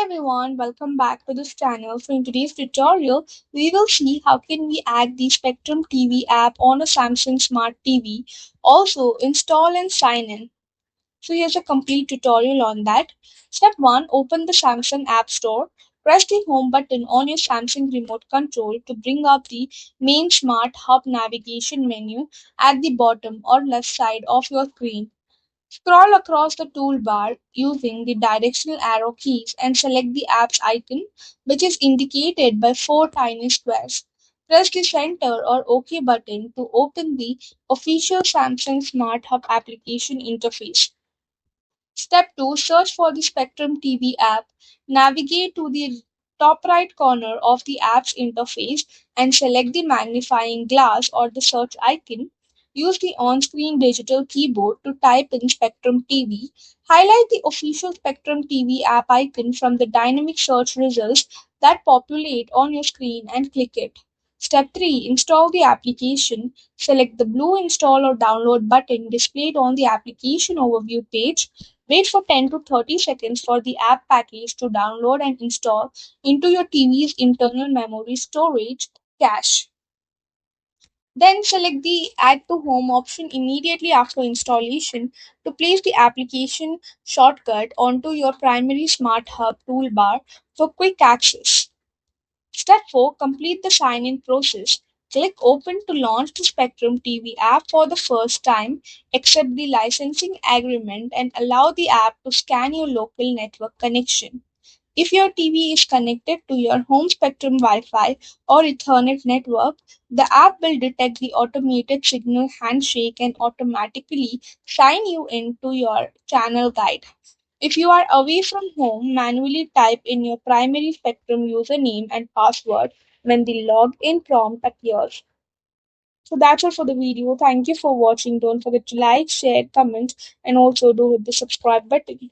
everyone, welcome back to this channel. So in today's tutorial, we will see how can we add the Spectrum TV app on a Samsung Smart TV. Also, install and sign in. So here's a complete tutorial on that. Step 1. Open the Samsung App Store. Press the home button on your Samsung remote control to bring up the main Smart Hub navigation menu at the bottom or left side of your screen. Scroll across the toolbar using the directional arrow keys and select the app's icon, which is indicated by four tiny squares. Press the center or OK button to open the official Samsung Smart Hub application interface. Step 2. Search for the Spectrum TV app. Navigate to the top right corner of the app's interface and select the magnifying glass or the search icon. Use the on screen digital keyboard to type in Spectrum TV. Highlight the official Spectrum TV app icon from the dynamic search results that populate on your screen and click it. Step 3. Install the application. Select the blue install or download button displayed on the application overview page. Wait for 10 to 30 seconds for the app package to download and install into your TV's internal memory storage cache. Then select the Add to Home option immediately after installation to place the application shortcut onto your primary Smart Hub toolbar for quick access. Step 4. Complete the sign in process. Click Open to launch the Spectrum TV app for the first time. Accept the licensing agreement and allow the app to scan your local network connection. If your TV is connected to your home Spectrum Wi Fi or Ethernet network, the app will detect the automated signal handshake and automatically sign you into your channel guide. If you are away from home, manually type in your primary Spectrum username and password when the login prompt appears. So that's all for the video. Thank you for watching. Don't forget to like, share, comment, and also do hit the subscribe button.